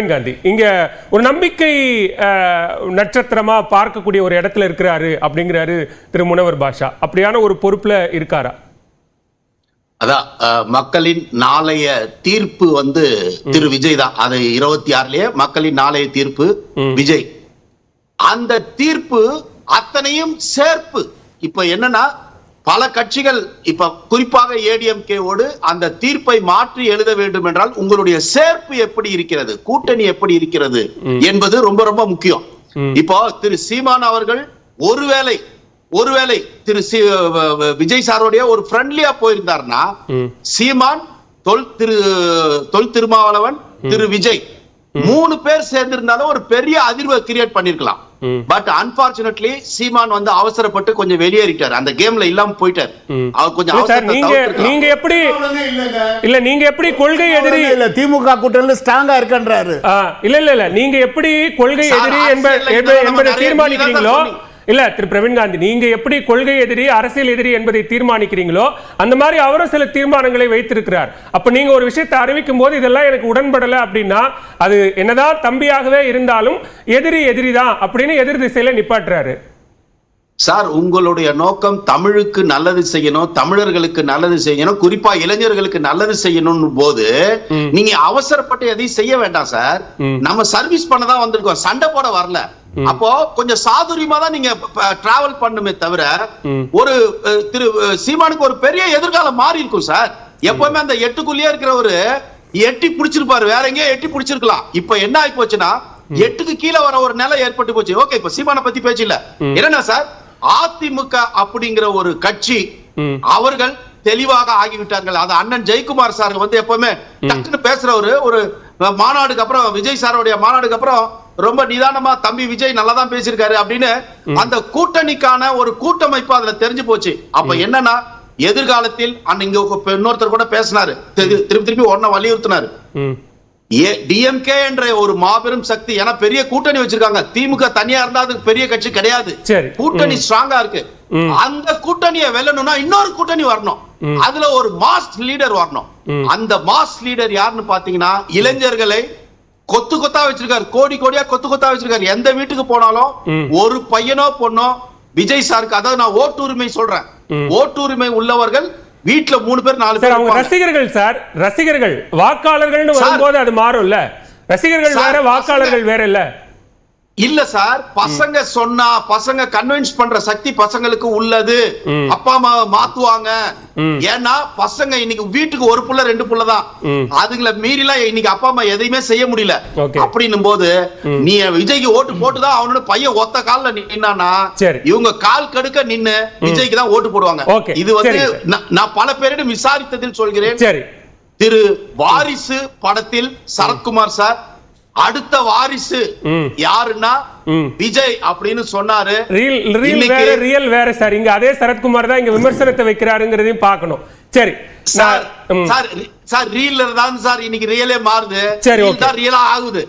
காந்தி இங்க ஒரு நம்பிக்கை நட்சத்திரமா பார்க்கக்கூடிய ஒரு இடத்துல இருக்கிறாரு அப்படிங்கிறாரு திரு முனவர் பாஷா. அப்படியான ஒரு பொறுப்புல இருக்காரா? அதான் மக்களின் நாளைய தீர்ப்பு திரு விஜய் தான். அது 26லயே மக்களின் நாளைய தீர்ப்பு விஜய். அந்த தீர்ப்பு அத்தனையும் சேர்ப்பு. இப்ப என்னன்னா பல கட்சிகள் இப்ப குறிப்பாக ஏடிஎம்கேவோடு அந்த தீர்ப்பை மாற்றி எழுத வேண்டும் என்றால் உங்களுடைய சேர்ப்பு எப்படி இருக்கிறது, கூட்டணி எப்படி இருக்கிறது என்பது ரொம்ப ரொம்ப முக்கியம். இப்போ திரு சீமான் அவர்கள் ஒருவேளை திரு விஜய் சாரோடைய ஒரு ஃப்ரெண்ட்லியா போயிருந்தாருன்னா சீமான், தொல் திருமாவளவன், திரு விஜய் 3 பேர் சேர்ந்திருந்தாலும் ஒரு பெரிய அதிர்வை கிரியேட் பண்ணிருக்கலாம். பட் அன்பார்ச்சுனேட்லி சீமான் அவசரப்பட்டு கொஞ்சம் வெளியேறிட்டார், அந்த கேம்ல இல்லாம போயிட்டார். அவர் கொஞ்சம் நீங்க எப்படி கொள்கை எதிரி இல்ல திமுக கூட்டணியில ஸ்ட்ராங்கா இருக்கன்றாரு. இல்ல நீங்க எப்படி கொள்கை எதிரி என்பதை தீர்மானிக்கிறீங்களோ, இல்ல திரு பிரவீன் காந்தி, நீங்க எப்படி கொள்கை எதிரி அரசியல் எதிரி என்பதை தீர்மானிக்கிறீங்களோ அந்த மாதிரி அவரும் சில தீர்மானங்களை வைத்திருக்கிறார். அப்ப நீங்க ஒரு விஷயத்தை அறிவிக்கும் போது இதெல்லாம் எனக்கு உடன்படல அப்படின்னா அது என்னதான் தம்பியாகவே இருந்தாலும் எதிரி தான் அப்படின்னு எதிர் திசையில நிப்பாட்டுறாரு. சார், உங்களுடைய நோக்கம் தமிழுக்கு நல்லது செய்யணும், தமிழர்களுக்கு நல்லது செய்யணும், குறிப்பா இளைஞர்களுக்கு நல்லது செய்யணும் போது நீங்க அவசரப்பட்டு எதையும் செய்ய வேண்டாம் சார். நம்ம சர்வீஸ் பண்ணதான் வந்திருக்கோம், சண்டை போட வரல. அப்போ கொஞ்சம் சாதுரியமா தான் நீங்க டிராவல் பண்ணுமே தவிர ஒரு திரு சீமானுக்கு ஒரு பெரிய எதிர்காலம் மாறி இருக்கும் சார். எப்பவுமே அந்த 8க்குள்ளேயே இருக்கிற ஒரு எட்டி பிடிச்சிருப்பாரு, வேற எங்கேயோ எட்டி பிடிச்சிருக்கலாம். இப்ப என்ன ஆகி போச்சுன்னா 8க்கு கீழே வர ஒரு நிலை ஏற்பட்டு போச்சு. ஓகே, இப்ப சீமான பத்தி பேச்சு இல்ல. என்னன்னா சார், அதிமுக அப்படிங்கிற ஒரு கட்சி அவர்கள் தெளிவாக ஆகிவிட்டார்கள். அது அண்ணன் ஜெயக்குமார் சார் எப்பவுமே டக்குன்னு பேசுறவரு. ஒரு மாநாடுக்கு அப்புறம், விஜய் சாரோடைய மாநாடுக்கு அப்புறம் ரொம்ப நிதானமா தம்பி விஜய் நல்லா தான் பேசியிருக்காரு அப்படின்னு அந்த கூட்டணிக்கான ஒரு கூட்டமைப்பு அதுல தெரிஞ்சு போச்சு. அப்ப என்னன்னா எதிர்காலத்தில் இங்க இன்னொருத்தர் கூட பேசினாரு, திருப்பி ஒன்ன வலியுறுத்தினாரு. டிஎம்கே என்ற ஒரு மாபெரும் சக்தி, ஏன்னா பெரிய கூட்டணி வச்சிருக்காங்க. திமுக தனியா இருந்தா அது பெரிய கட்சி கிடையாது, கூட்டணி ஸ்ட்ராங்கா இருக்கு. அந்த கூட்டணியை வெல்லணும்னா இன்னொரு கூட்டணி வரணும், அதுல ஒரு மாஸ் லீடர் வரணும். அந்த மாஸ் லீடர் யாருன்னு பாத்தீங்கன்னா இளைஞர்களை கொத்து கொத்தா வச்சிருக்காரு, கோடி கோடியா கொத்து கொத்தா வச்சிருக்காரு. எந்த வீட்டுக்கு போனாலும் ஒரு பையனோ பொண்ணோ விஜய் சாருக்கு, அதாவது நான் ஓட்டுரிமை சொல்றேன், ஓட்டுரிமை உள்ளவர்கள் வீட்டுல 3 பேர் 4 பேர் அவங்க ரசிகர்கள் சார். ரசிகர்கள் வாக்காளர்கள்னு வரும்போது அது மாறும்ல. ரசிகர்கள் வேற, வாக்காளர்கள் வேற இல்ல. இல்ல சார், பசங்க சொன்னா பசங்க கன்வின்ஸ் பண்ற சக்தி பசங்களுக்கு உள்ளது. அப்பா அம்மா மாத்துவாங்க. ஏன்னா பசங்க இன்னைக்கு வீட்டுக்கு ஒரு புள்ள 2 புள்ள தான், அதுங்களை மீறிலாம் இன்னைக்கு அப்பா அம்மா எதையுமே செய்ய முடியல. அப்படின்னும் போது நீ விஜய்க்கு ஓட்டு போட்டுதான் அவனோட பையன் ஒத்த கால்ல நின்னானா இவங்க கால் கடுக்க நின்னு விஜய்க்கு தான் ஓட்டு போடுவாங்க. இது நான் பல பேரிடம் விசாரித்ததில் சொல்கிறேன். திரு வாரிசு படத்தில் சரத்குமார் சார் அடுத்த வாரிசு யாருன்னா விஜய் அப்படின்னு சொன்னாரு. ரியல் வேற சார். இங்க அதே சரத்குமார் தான் இங்க விமர்சனத்தை வைக்கிறாருங்கிறதையும் பார்க்கணும். சரி சார், ரீல் தான் சார் இன்னைக்கு ரியலே மாறுது, ரியலா ஆகுது.